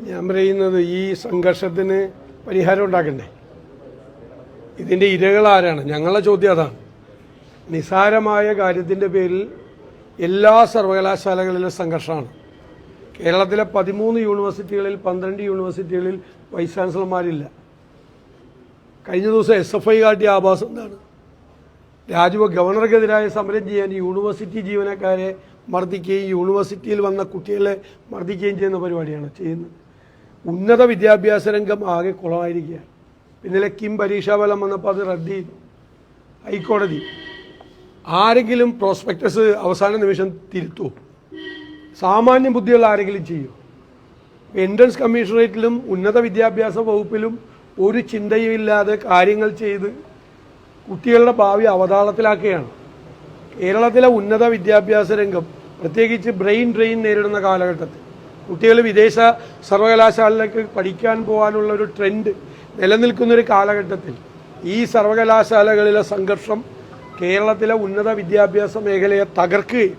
ഞാൻ പറയുന്നത് ഈ സംഘർഷത്തിന് പരിഹാരം ഉണ്ടാക്കണ്ടേ? ഇതിൻ്റെ ഇരകൾ ആരാണ്? ഞങ്ങളുടെ ചോദ്യം അതാണ്. നിസാരമായ കാര്യത്തിൻ്റെ പേരിൽ എല്ലാ സർവകലാശാലകളിലും സംഘർഷമാണ്. കേരളത്തിലെ 13 യൂണിവേഴ്സിറ്റികളിൽ 12 യൂണിവേഴ്സിറ്റികളിൽ വൈസ് ചാൻസലർമാരില്ല. കഴിഞ്ഞ ദിവസം SFI കാട്ടിയ ആഭാസം എന്താണ്? ഗവർണർക്കെതിരായ സമരം ചെയ്യാൻ യൂണിവേഴ്സിറ്റി ജീവനക്കാരെ മർദ്ദിക്കുകയും യൂണിവേഴ്സിറ്റിയിൽ വന്ന കുട്ടികളെ മർദ്ദിക്കുകയും ചെയ്യുന്ന പരിപാടിയാണ് ചെയ്യുന്നത്. ഉന്നത വിദ്യാഭ്യാസ രംഗം ആകെ കുളമായിരിക്കുകയാണ്. ഇന്നലെ കിം പരീക്ഷാഫലം വന്നപ്പോൾ അത് റദ്ദ് ചെയ്തു ഹൈക്കോടതി. ആരെങ്കിലും പ്രോസ്പെക്ടസ് അവസാന നിമിഷം തിരുത്തുമോ? സാമാന്യ ബുദ്ധിയുള്ള ആരെങ്കിലും ചെയ്യുമോ? എൻട്രൻസ് കമ്മീഷണറേറ്റിലും ഉന്നത വിദ്യാഭ്യാസ വകുപ്പിലും ഒരു ചിന്തയുമില്ലാതെ കാര്യങ്ങൾ ചെയ്ത് കുട്ടികളുടെ ഭാവി അവതാളത്തിലാക്കുകയാണ്. കേരളത്തിലെ ഉന്നത വിദ്യാഭ്യാസ രംഗം പ്രത്യേകിച്ച് ബ്രെയിൻ ഡ്രെയിൻ നേരിടുന്ന കാലഘട്ടത്തിൽ കുട്ടികൾ വിദേശ സർവകലാശാലയിലേക്ക് പഠിക്കാൻ പോകാനുള്ള ഒരു ട്രെൻഡ് നിലനിൽക്കുന്നൊരു കാലഘട്ടത്തിൽ ഈ സർവകലാശാലകളിലെ സംഘർഷം കേരളത്തിലെ ഉന്നത വിദ്യാഭ്യാസ മേഖലയെ തകർക്കുകയും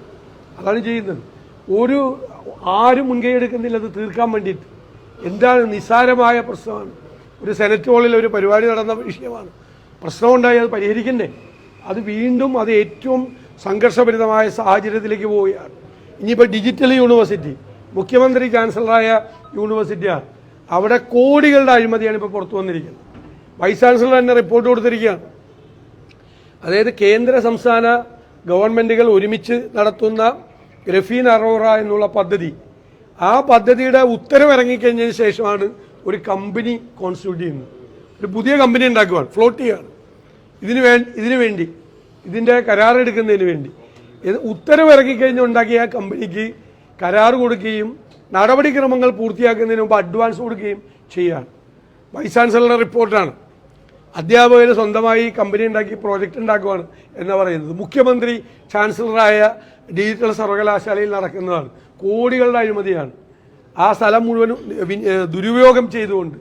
അതാണ് ചെയ്യുന്നത്. ആരും മുൻകൈ എടുക്കുന്നില്ല അത് തീർക്കാൻ വേണ്ടിയിട്ട്. എന്താണ്? നിസ്സാരമായ പ്രശ്നമാണ്. ഒരു സെനറ്റ് ഹാളിൽ ഒരു പരിപാടി നടന്ന വിഷയമാണ്. പ്രശ്നമുണ്ടായി അത് പരിഹരിക്കണ്ടേ? അത് വീണ്ടും അത് ഏറ്റവും സംഘർഷഭരിതമായ സാഹചര്യത്തിലേക്ക് പോവുകയാണ്. ഇനിയിപ്പോൾ ഡിജിറ്റൽ യൂണിവേഴ്സിറ്റി, മുഖ്യമന്ത്രി ചാൻസലറായ യൂണിവേഴ്സിറ്റിയാണ്. അവിടെ കോടികളുടെ അഴിമതിയാണ് ഇപ്പോൾ പുറത്തു വന്നിരിക്കുന്നത്. വൈസ് ചാൻസലർ തന്നെ റിപ്പോർട്ട് കൊടുത്തിരിക്കുകയാണ്. അതായത് കേന്ദ്ര സംസ്ഥാന ഗവൺമെൻറ്റുകൾ ഒരുമിച്ച് നടത്തുന്ന ഗ്രഫീൻ അറോറ എന്നുള്ള പദ്ധതി, ആ പദ്ധതിയുടെ ഉത്തരവ് ഇറങ്ങിക്കഴിഞ്ഞതിന് ശേഷമാണ് ഒരു കമ്പനി കോൺസ്റ്റിറ്റ്യൂട്ട് ചെയ്യുന്നത്. ഒരു പുതിയ കമ്പനി ഉണ്ടാക്കുകയാണ്, ഫ്ലോട്ട് ചെയ്യുകയാണ്. ഇതിനു വേണ്ടി ഇതിൻ്റെ കരാറെടുക്കുന്നതിന് വേണ്ടി ഉത്തരവ് ഇറങ്ങിക്കഴിഞ്ഞ് ഉണ്ടാക്കിയ ആ കമ്പനിക്ക് കരാർ കൊടുക്കുകയും നടപടിക്രമങ്ങൾ പൂർത്തിയാക്കുന്നതിന് മുമ്പ് അഡ്വാൻസ് കൊടുക്കുകയും ചെയ്യുകയാണ്. വൈസ് ചാൻസലറുടെ റിപ്പോർട്ടാണ്. അധ്യാപകർ സ്വന്തമായി കമ്പനി ഉണ്ടാക്കി പ്രോജക്റ്റ് ഉണ്ടാക്കുകയാണ് എന്ന് പറയുന്നത്. മുഖ്യമന്ത്രി ചാൻസലറായ ഡിജിറ്റൽ സർവകലാശാലയിൽ നടക്കുന്നതാണ്. കോടികളുടെ അഴിമതിയാണ്. ആ സ്ഥലം മുഴുവനും ദുരുപയോഗം ചെയ്തുകൊണ്ട്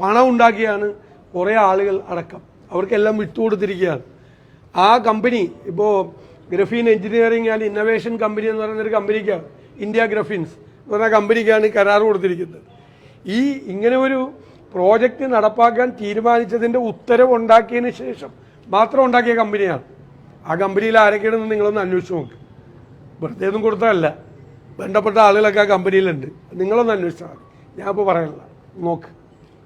പണം ഉണ്ടാക്കിയാണ് കുറേ ആളുകൾ അടക്കം അവർക്കെല്ലാം വിട്ടുകൊടുത്തിരിക്കുകയാണ്. ആ കമ്പനി ഇപ്പോൾ graphene engineering and innovation company എന്ന് പറയുന്നൊരു കമ്പനിക്കാണ്, ഇന്ത്യ ഗ്രഫിൻസ് എന്ന് പറഞ്ഞ കമ്പനിക്കാണ് കരാർ കൊടുത്തിരിക്കുന്നത്. ഇങ്ങനെ ഒരു പ്രോജക്റ്റ് നടപ്പാക്കാൻ തീരുമാനിച്ചതിൻ്റെ ഉത്തരവ് ഉണ്ടാക്കിയതിന് ശേഷം മാത്രം ഉണ്ടാക്കിയ കമ്പനിയാണ്. ആ കമ്പനിയിൽ ആരൊക്കെയാണെന്ന് നിങ്ങളൊന്ന് അന്വേഷിച്ച് നോക്ക്. വെറുതെ ഒന്നും കൊടുത്തതല്ല, ബന്ധപ്പെട്ട ആളുകളൊക്കെ ആ കമ്പനിയിലുണ്ട്. നിങ്ങളൊന്ന് അന്വേഷിച്ചാൽ മതി, ഞാൻ ഇപ്പോൾ പറയാനില്ല. നോക്ക്,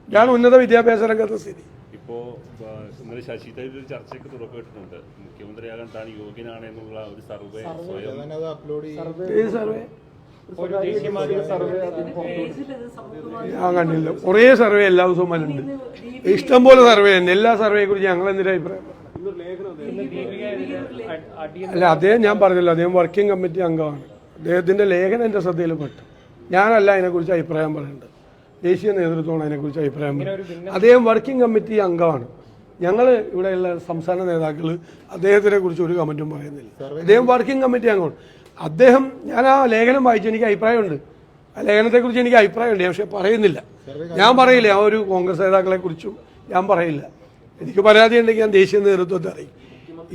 ഇതാണ് ഉന്നത വിദ്യാഭ്യാസ രംഗത്തെ സ്ഥിതി. ഇപ്പോൾ ഇന്നലെ ശശി തരൂർ ഒരു ചർച്ചയ്ക്ക് തുടക്കമിട്ടിട്ടുണ്ട്. മുഖ്യമന്ത്രിയാകാൻ താൻ യോഗ്യനാണെന്നുള്ള ഒരു സർവേ ഞാൻ കണ്ടില്ല. കുറേ സർവേ എല്ലാ ദിവസവും വരുന്നുണ്ട്, ഇഷ്ടംപോലെ സർവേ ഉണ്ട്. എല്ലാ സർവേയെ കുറിച്ച് ഞങ്ങൾ എന്തിനാ അഭിപ്രായം? അല്ല, അദ്ദേഹം ഞാൻ പറഞ്ഞല്ലോ, അദ്ദേഹം വർക്കിംഗ് കമ്മിറ്റി അംഗമാണ്. അദ്ദേഹത്തിൻ്റെ ലേഖനം എൻ്റെ ശ്രദ്ധയിൽപ്പെട്ടു. ഞാനല്ല അതിനെക്കുറിച്ച് അഭിപ്രായം പറയേണ്ടത്, ദേശീയ നേതൃത്വമാണ് അതിനെക്കുറിച്ച് അഭിപ്രായം പറയുന്നത്. അദ്ദേഹം വർക്കിംഗ് കമ്മിറ്റി അംഗമാണ്. ഞങ്ങൾ ഇവിടെയുള്ള സംസ്ഥാന നേതാക്കൾ അദ്ദേഹത്തിനെ കുറിച്ച് ഒരു കമൻറ്റും പറയുന്നില്ല. അദ്ദേഹം വർക്കിംഗ് കമ്മിറ്റി അംഗമാണ്. ഞാൻ ആ ലേഖനം വായിച്ചു, എനിക്ക് അഭിപ്രായമുണ്ട്. ആ ലേഖനത്തെക്കുറിച്ച് എനിക്ക് അഭിപ്രായമുണ്ട്, പക്ഷെ പറയുന്നില്ല. ഞാൻ പറയില്ല ആ ഒരു കോൺഗ്രസ് നേതാക്കളെ കുറിച്ചും ഞാൻ പറയില്ല. എനിക്ക് പരാതി ഉണ്ടെങ്കിൽ ഞാൻ ദേശീയ നേതൃത്വത്തെ അറിയും.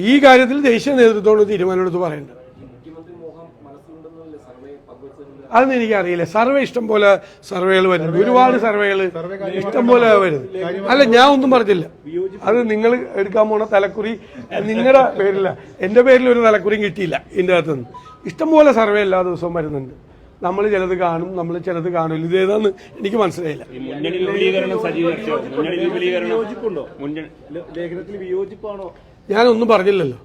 ഈ കാര്യത്തിൽ ദേശീയ നേതൃത്വത്തോട് തീരുമാനമെടുത്ത് പറയേണ്ടത്. അതൊന്നും എനിക്കറിയില്ല. സർവേ ഇഷ്ടംപോലെ സർവേകൾ വരുന്നുണ്ട്, ഒരുപാട് സർവേകൾ ഇഷ്ടംപോലെ വരുന്നത്. അല്ല, ഞാൻ ഒന്നും പറഞ്ഞില്ല. അത് നിങ്ങൾ എടുക്കാൻ പോണ തലക്കുറി നിങ്ങളുടെ പേരില്ല, എൻ്റെ പേരിൽ ഒരു തലക്കുറിയും കിട്ടിയില്ല. ഇതിൻ്റെ അകത്തുനിന്ന് ഇഷ്ടംപോലെ സർവേ എല്ലാ ദിവസവും വരുന്നുണ്ട്. നമ്മൾ ചിലത് കാണും, നമ്മൾ ചിലത് കാണില്ല. ഇതേതാന്ന് എനിക്ക് മനസ്സിലായില്ല. ഞാനൊന്നും പറഞ്ഞില്ലല്ലോ.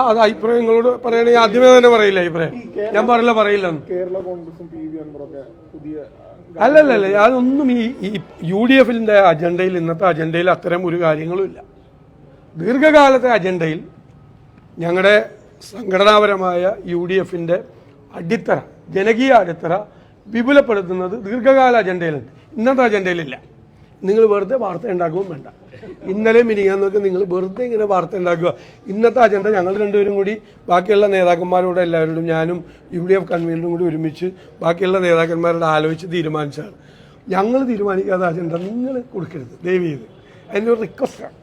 അത് അഭിപ്രായം നിങ്ങളോട് പറയണെങ്കിൽ ആദ്യമേ തന്നെ പറയില്ല അഭിപ്രായം. ഞാൻ പറയില്ലെന്ന്. അല്ലല്ല, ഞാനൊന്നും ഈ UDF-ന്റെ അജണ്ടയിൽ, ഇന്നത്തെ അജണ്ടയിൽ അത്തരം ഒരു കാര്യങ്ങളും ഇല്ല. ദീർഘകാലത്തെ അജണ്ടയിൽ ഞങ്ങളുടെ സംഘടനാപരമായ UDF-ന്റെ അടിത്തറ, ജനകീയ അടിത്തറ വിപുലപ്പെടുത്തുന്നത് ദീർഘകാല അജണ്ടയിലുണ്ട്. ഇന്നത്തെ അജണ്ടയിലില്ല. നിങ്ങൾ വെറുതെ വാർത്ത ഉണ്ടാക്കുകയും വേണ്ട. ഇന്നലെ മിനിയാന്നൊക്കെ നിങ്ങൾ വെറുതെ ഇങ്ങനെ വാർത്ത ഉണ്ടാക്കുക. ഇന്നത്തെ അജണ്ട ഞങ്ങൾ രണ്ടുപേരും കൂടി ബാക്കിയുള്ള നേതാക്കന്മാരോട് എല്ലാവരോടും, ഞാനും UDF കൺവീനറും കൂടി ഒരുമിച്ച് ബാക്കിയുള്ള നേതാക്കന്മാരോട് ആലോചിച്ച് തീരുമാനിച്ചാണ്. ഞങ്ങൾ തീരുമാനിക്കാത്ത അജണ്ട നിങ്ങൾ കൊടുക്കരുത് ദയവ് ചെയ്ത്. അതിൻ്റെ ഒരു റിക്വസ്റ്റാണ്.